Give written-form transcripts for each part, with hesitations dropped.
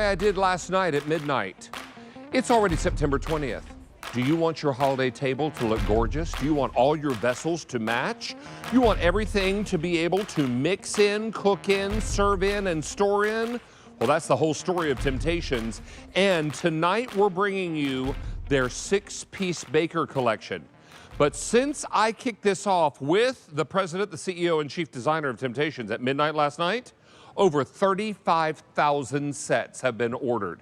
I did last night at midnight. It's already September 20th. Do you want your holiday table to look gorgeous? Do you want all your vessels to match? You want everything to be able to mix in, cook in, serve in, and store in? Well, that's the whole story of Temp-tations. And tonight we're bringing you their 6-piece baker collection. But since I kicked this off with the president, the CEO, and chief designer of Temp-tations at midnight last night, over 35,000 sets have been ordered.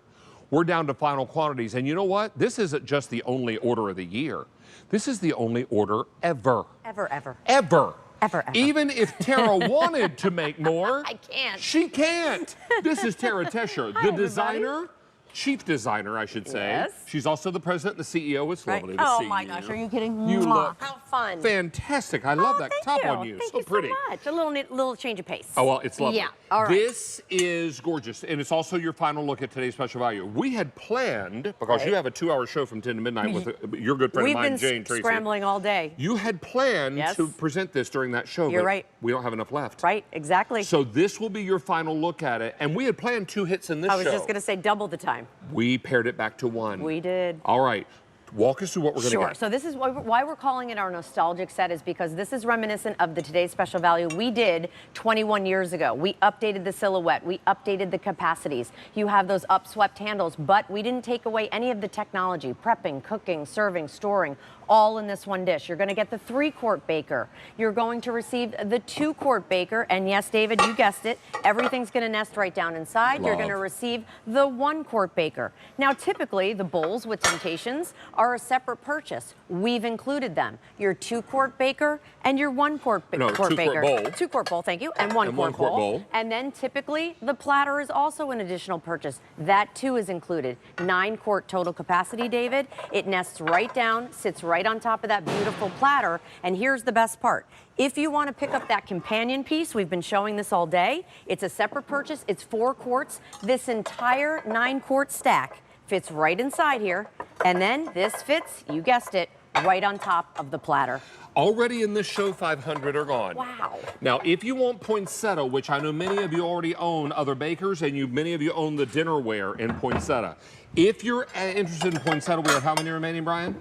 We're down to final quantities. And you know what? This isn't just the only order of the year. This is the only order ever. Ever. Ever. Ever. Even if Tara wanted to make more, I can't. She can't. This is Tara Tescher, the everybody. designer, chief designer, I should say. Yes. She's also the president and the CEO. It's lovely to Oh see my you. gosh, are you kidding? You look How fun. fantastic. I love that thank top you. on you. Thank So you pretty. so much. A little change of pace. Oh, well, it's lovely. Yeah, all right. This is gorgeous, and it's also your final look at today's special value. We had planned, because you have a 2-hour show from 10 to midnight with your good friend of mine, Jane Tracy. We've been scrambling all day. You had planned Yes. to present this during that show, You're but right. we don't have enough left. Right, exactly. So this will be your final look at it, and we had planned 2 hits in this show. I was just going to say double the time. We pared it back to 1. We did. All right. Walk us through what we're going to Sure. get. So this is why we're calling it our nostalgic set, is because this is reminiscent of the today's special value we did 21 years ago. We updated the silhouette. We updated the capacities. You have those upswept handles, but we didn't take away any of the technology, prepping, cooking, serving, storing, all in this one dish. You're going to get the 3-quart baker. You're going to receive the 2-quart baker. And yes, David, you guessed it. Everything's going to nest right down inside. You're going to receive the 1-quart baker. Now, typically, the bowls with Temp-tations are a separate purchase. We've included them. Your 2-quart baker and your 1-quart baker. 2-quart bowl. 2-quart bowl, thank you. And 1-quart bowl. And then typically, the platter is also an additional purchase. That too is included. 9-quart total capacity, David. It nests right down, sits right on top of that beautiful platter. And here's the best part. If you want to pick up that companion piece, we've been showing this all day. It's a separate purchase. It's 4 quarts. This entire 9-quart stack fits right inside here. And then this fits, you guessed it, right on top of the platter. Already in this show, 500 are gone. Wow. Now, if you want poinsettia, which I know many of you already own other bakers, and many of you own the dinnerware in poinsettia. If you're interested in poinsettia, we have how many remaining, Brian?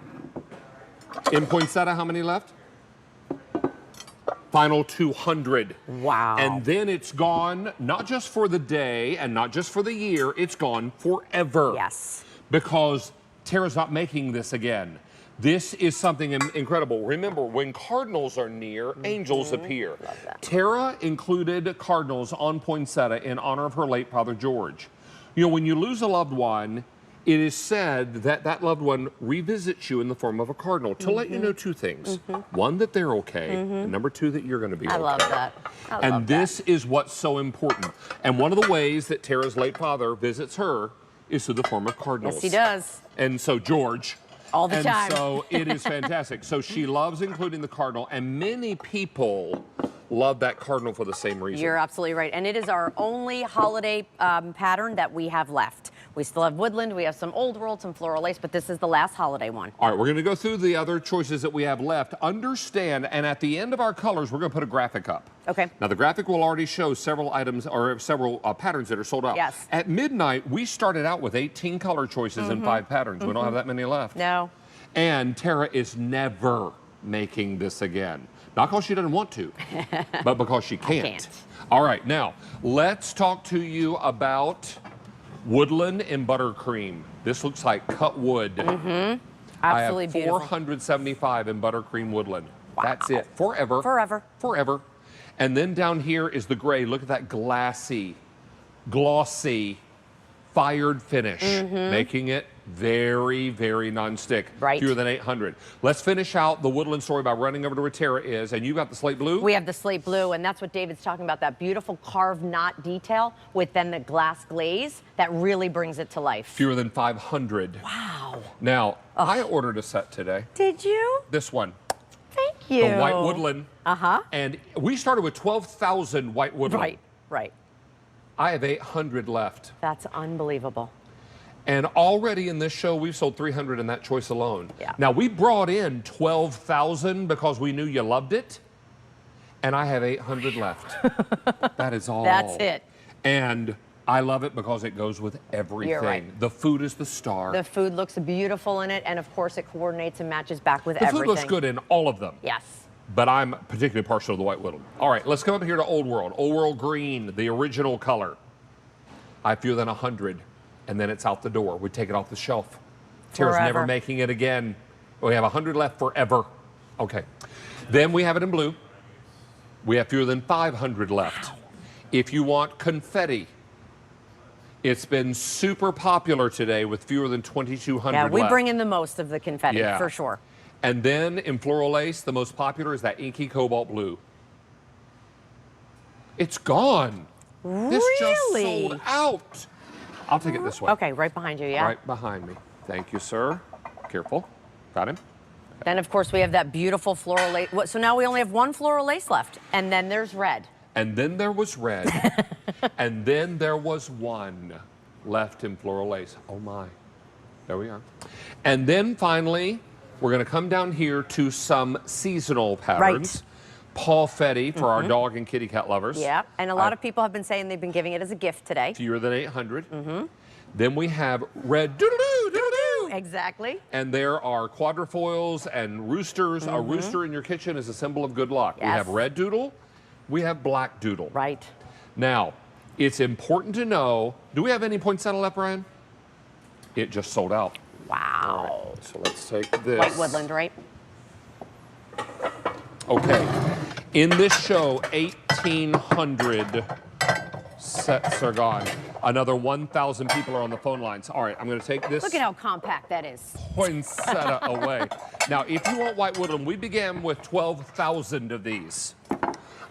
In poinsettia, how many left? Final 200. Wow. And then it's gone, not just for the day and not just for the year, it's gone forever. Yes. Because Tara's not making this again. This is something incredible. Remember, when cardinals are near, angels appear. Love that. Tara included cardinals on poinsettia in honor of her late father, George. You know, when you lose a loved one, it is said that that loved one revisits you in the form of a cardinal to let you know 2 things. 1, that they're okay, and number 2, that you're going to be okay. I love that. And this is what's so important. And one of the ways that Tara's late father visits her is through the form of cardinals. Yes, he does. And so George. All the time. And so it is fantastic. So she loves including the cardinal, and many people love that cardinal for the same reason. You're absolutely right. And it is our only holiday pattern that we have left. We still have woodland, we have some old world, some floral lace, but this is the last holiday one. All right, we're going to go through the other choices that we have left. Understand, and at the end of our colors, we're going to put a graphic up. Okay. Now, the graphic will already show several items or several patterns that are sold out. Yes. At midnight, we started out with 18 color choices and 5 patterns. We don't have that many left. No. And Tara is never making this again. Not because she doesn't want to, but because she can't. All right, now, let's talk to you about woodland and buttercream. This looks like cut wood. Absolutely I have beautiful. 475 in buttercream woodland. Wow. That's it, forever. Forever. Forever. And then down here is the gray. Look at that glassy, glossy, fired finish, making it very, very non-stick. Right. Fewer than 800. Let's finish out the woodland story by running over to where Tara is. And you got the slate blue? We have the slate blue, and that's what David's talking about, that beautiful carved knot detail with then the glass glaze that really brings it to life. Fewer than 500. Wow. Now, I ordered a set today. Did you? This one. Thank you. The white woodland. Uh-huh. And we started with 12,000 white woodland. Right, right. I have 800 left. That's unbelievable. And already in this show, we've sold 300 in that choice alone. Yeah. Now, we brought in 12,000 because we knew you loved it. And I have 800 left. That is all. That's it. And I love it because it goes with everything. You're right. The food is the star. The food looks beautiful in it, and of course it coordinates and matches back with everything. The food looks good in all of them. Yes. But I'm particularly partial to the white woodland. All right, let's come up here to Old World. Old World green, the original color. I have fewer than 100, and then it's out the door. We take it off the shelf. Tara's never making it again. We have 100 left forever. Okay. Then we have it in blue. We have fewer than 500 left. Wow. If you want confetti, it's been super popular today with fewer than 2,200 left. Yeah, we bring in the most of the confetti, for sure. And then in floral lace, the most popular is that inky cobalt blue. It's gone. Really? This just sold out. I'll take it this way. Okay, right behind you, yeah. Right behind me. Thank you, sir. Careful. Got him. Then, of course, we have that beautiful floral lace. So now we only have one floral lace left, and then there's red. And then there was red. And then there was one left in floral lace. Oh, my. There we are. And then, finally, we're going to come down here to some seasonal patterns. Right. Paul Fetty for our dog and kitty cat lovers. Yeah, and a lot of people have been saying they've been giving it as a gift today. Fewer than 800. Then we have red doodle-doo, doodle-doo. Exactly. And there are quadrifoils and roosters. A rooster in your kitchen is a symbol of good luck. Yes. We have red doodle. We have black doodle. Right. Now, it's important to know, do we have any poinsettia left, Brian? It just sold out. Wow. Right, so let's take this. White woodland, right? Okay. In this show, 1,800 sets are gone. Another 1,000 people are on the phone lines. All right, I'm going to take this. Look at how compact that is. Poinsettia away. Now, if you want white woodland, we began with 12,000 of these.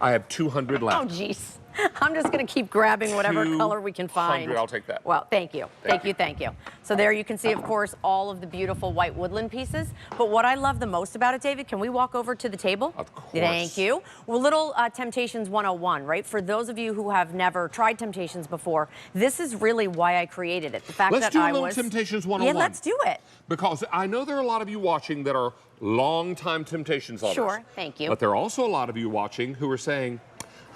I have 200 left. Oh, geez. I'm just going to keep grabbing whatever color we can find. I'll take that. Well, thank you. Thank you. So there you can see, of course, all of the beautiful white woodland pieces. But what I love the most about it, David, can we walk over to the table? Of course. Thank you. Well, little Temp-tations 101, right? For those of you who have never tried Temp-tations before, this is really why I created it. The fact let's that do a I little was... Temp-tations 101. Yeah, let's do it. Because I know there are a lot of you watching that are long-time Temp-tations lovers. Sure, thank you. But there are also a lot of you watching who are saying,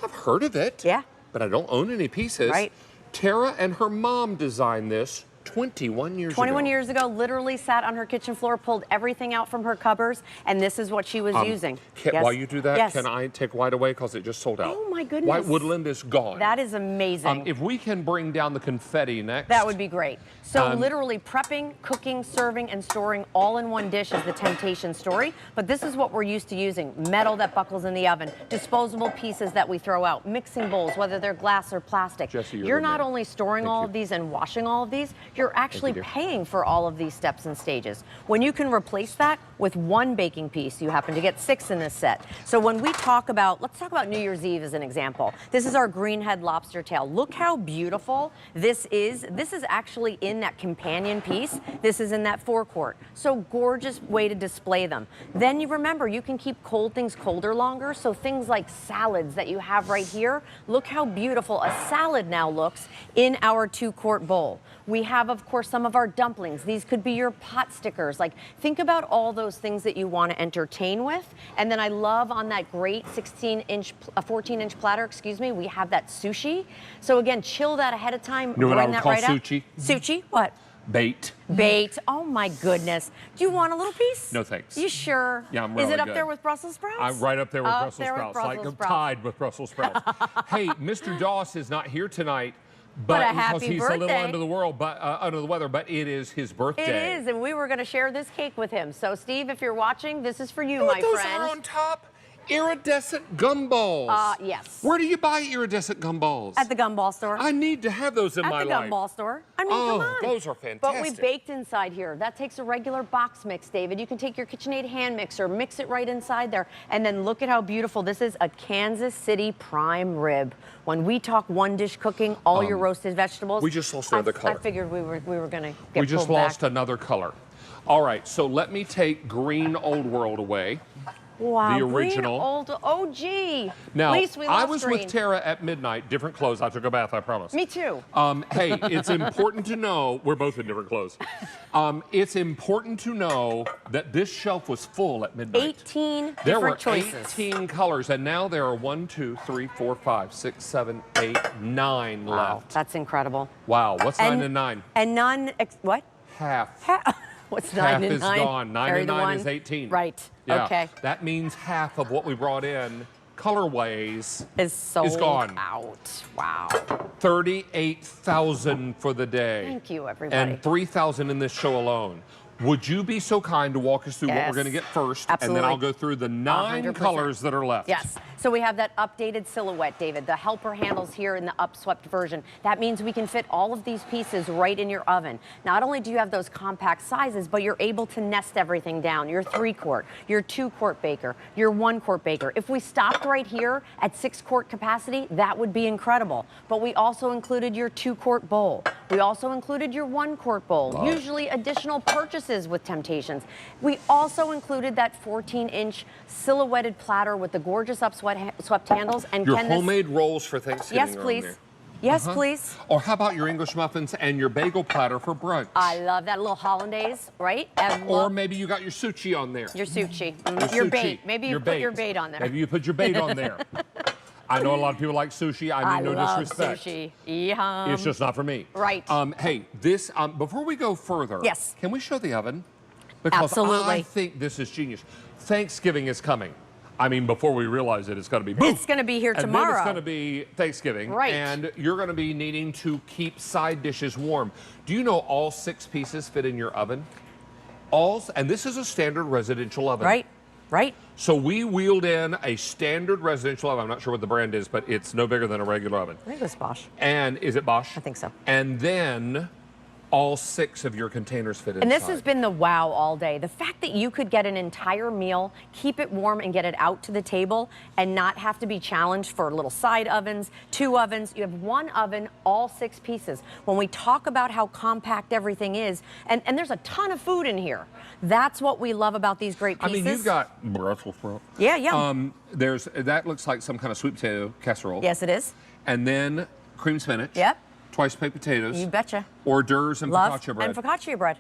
I've heard of it. Yeah. But I don't own any pieces. Right. Tara and her mom designed this 21 years ago. 21 years ago, literally sat on her kitchen floor, pulled everything out from her cupboards, and this is what she was using. While you do that, can I take white away because it just sold out? Oh my goodness. White woodland is gone. That is amazing. If we can bring down the confetti next. That would be great. So literally prepping, cooking, serving, and storing all in one dish is the Temp-tation story. But this is what we're used to using. Metal that buckles in the oven, disposable pieces that we throw out, mixing bowls, whether they're glass or plastic. Jesse, you're not only storing all of these and washing all of these, you're actually paying for all of these steps and stages. When you can replace that with one baking piece, you happen to get 6 in this set. So when we talk about, let's talk about New Year's Eve as an example. This is our greenhead lobster tail. Look how beautiful this is. This is actually in that companion piece. This is in that forecourt. So gorgeous way to display them. Then you remember, you can keep cold things colder longer. So things like salads that you have right here, look how beautiful a salad now looks in our 2-quart bowl. We have, of course, some of our dumplings. These could be your pot stickers. Like, think about all those things that you want to entertain with. And then I love on that great 14-inch platter, excuse me, we have that sushi. So again, chill that ahead of time. You know what I would call sushi? Sushi? What? Bait. Bait. Oh my goodness. Do you want a little piece? No thanks. You sure? Yeah, I'm really Is it up good. there with Brussels sprouts? I'm right up there with Brussels sprouts. Brussels I'm sprouts. tied with Brussels sprouts. Hey, Mr. Doss is not here tonight. But a because happy he's birthday. a little under the weather, but it is his birthday. It is, and we were going to share this cake with him. So, Steve, if you're watching, this is for you, my friend. Those are on top? Iridescent gumballs. Yes. Where do you buy iridescent gumballs? At the gumball store. I need to have those in my life. At the gumball store. I mean, come on. Those are fantastic. But we baked inside here. That takes a regular box mix, David. You can take your KitchenAid hand mixer, mix it right inside there, and then look at how beautiful. This is a Kansas City prime rib. When we talk one-dish cooking, all your roasted vegetables. We just lost another color. I figured we were going to get We just pulled lost back. another color. All right, so let me take green Old World away. Wow, the green original. old OG. Now, At least we I lost was green. with Tara at midnight, different clothes. I took a bath, I promise. Me too. Hey, it's important to know, we're both in different clothes. It's important to know that this shelf was full at midnight. 18 There were different choices. 18 colors, and now there are 1, 2, 3, 4, 5, 6, 7, 8, 9 Wow, left. that's incredible. Wow, what's 9 and 9? And none, what? Half. What's Half 9 and is 9? gone. 9 Carry and the 9 one. is 18. Right, Yeah. okay. That means half of what we brought in, colorways, Is sold gone. out. Wow. 38,000 for the day. Thank you, everybody. And 3,000 in this show alone. Would you be so kind to walk us through what we're Yes. going to get first, Absolutely. and then I'll go through the 9 100%. colors that are left? Yes. So we have that updated silhouette, David. The helper handles here in the upswept version. That means we can fit all of these pieces right in your oven. Not only do you have those compact sizes, but you're able to nest everything down. Your 3-quart, your 2-quart baker, your 1-quart baker. If we stopped right here at 6-quart capacity, that would be incredible. But we also included your 2-quart bowl. We also included your 1-quart bowl. Wow. Usually additional purchases with Temp-tations. We also included that 14-inch silhouetted platter with the gorgeous swept handles. And Your can this- homemade rolls for Thanksgiving Yes, are on please. there. Yes, please. Or how about your English muffins and your bagel platter for brunch? I love that little hollandaise, right? I Or love maybe you got your sushi on there. your sushi. Your Your sushi, bait. Maybe you your put your bait. bait on there. Maybe you put your bait on there. I know a lot of people like sushi. I mean, no love disrespect. sushi. Yum. It's just not for me. Right. Hey, this, before we go further, Yes. can we show the oven? Because Absolutely. I think this is genius. Thanksgiving is coming. I mean, before we realize it, it's going to be boom. It's going to be here And tomorrow. then it's going to be Thanksgiving. Right. And you're going to be needing to keep side dishes warm. Do you know all 6 pieces fit in your oven? And this is a standard residential oven. Right, right. So we wheeled in a standard residential oven. I'm not sure what the brand is, but it's no bigger than a regular oven. I think it was Bosch. And is it Bosch? I think so. And then all 6 of your containers fit inside. And this has been the wow all day. The fact that you could get an entire meal, keep it warm, and get it out to the table and not have to be challenged for little side ovens, 2 ovens. You have 1 oven, all 6 pieces. When we talk about how compact everything is, and there's a ton of food in here. That's what we love about these great pieces. I mean, you've got Brussels sprouts. Yeah, yeah. That looks like some kind of sweet potato casserole. Yes, it is. And then cream spinach. Yep. Twice baked potatoes. You betcha. Hors d'oeuvres and Love focaccia bread. and focaccia bread.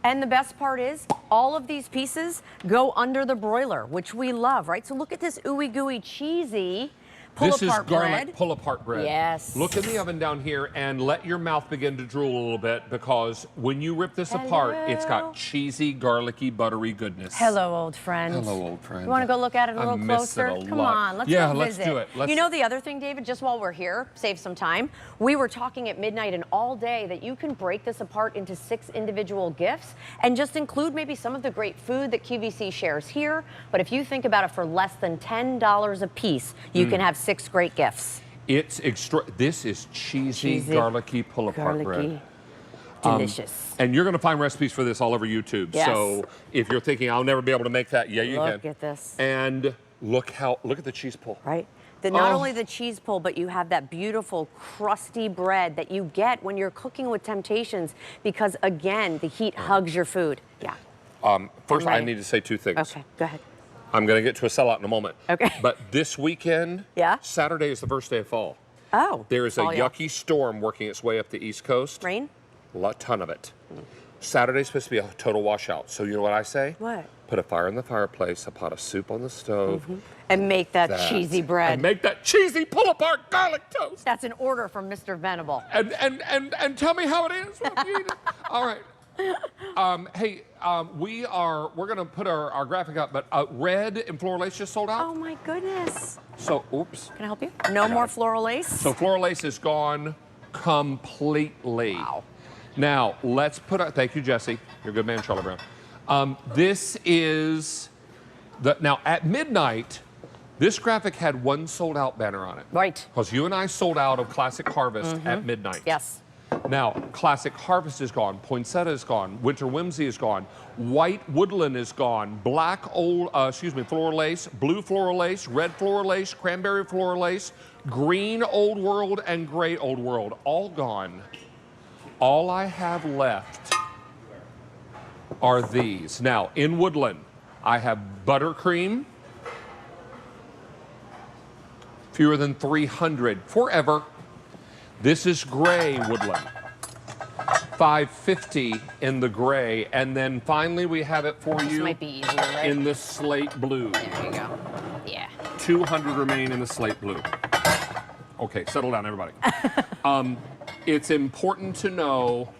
And the best part is, all of these pieces go under the broiler, which we love, right? So look at this ooey gooey cheesy This is pull-apart garlic bread. pull-apart bread. Yes. Look in the oven down here and let your mouth begin to drool a little bit, because when you rip this apart, it's Hello. got cheesy, garlicky, buttery goodness. Hello, old friend. Hello, old friend. You want to go look at it a little I miss closer? it a Come lot. on, let's Yeah, go let's visit. do it. You know the other thing, David, just while we're here, save some time. We were talking at midnight and all day that you can break this apart into 6 individual gifts and just include maybe some of the great food that QVC shares here. But if you think about it, for less than $10 a piece, you can have 6 great gifts. It's This is cheesy, garlicky pull-apart bread. Delicious. And you're going to find recipes for this all over YouTube. Yes. So if you're thinking, I'll never be able to make that, yeah, you can. Look at this. And look at the cheese pull. Right? Not only the cheese pull, but you have that beautiful crusty bread that you get when you're cooking with Temp-tations, because again, the heat hugs your food. Yeah. First, I ready. need to say 2 things. Okay, go ahead. I'm going to get to a sellout in a moment. Okay. But this weekend, Yeah? Saturday is the first day of fall. Oh. There is a fall, yeah. yucky storm working its way up the East Coast. Rain? A ton of it. Saturday's supposed to be a total washout. So you know what I say? What? Put a fire in the fireplace, a pot of soup on the stove. And make that cheesy bread. And make that cheesy pull-apart garlic toast. That's an order from Mr. Venable. And tell me how it is. when you eat it. All right. We're gonna put our graphic up, but red and floral lace just sold out. Oh my goodness. So, oops. Can I help you? No more floral lace? So floral lace is gone completely. Wow. Now let's put. Thank you, Jesse. You're a good man, Charlie Brown. This is now at midnight. This graphic had 1 sold out banner on it. Right. Because you and I sold out of Classic Harvest at midnight. Yes. Now, Classic Harvest is gone, Poinsettia is gone, Winter Whimsy is gone, White Woodland is gone, floral lace, blue floral lace, red floral lace, cranberry floral lace, green Old World, and gray Old World, all gone. All I have left are these. Now, in Woodland, I have buttercream, Fewer than 300 forever. This is gray woodland. $550 in the gray, and then finally we have it for This you might be easier, right? in the slate blue. There you go. Yeah. 200 remain in the slate blue. Okay, settle down, everybody. It's important to know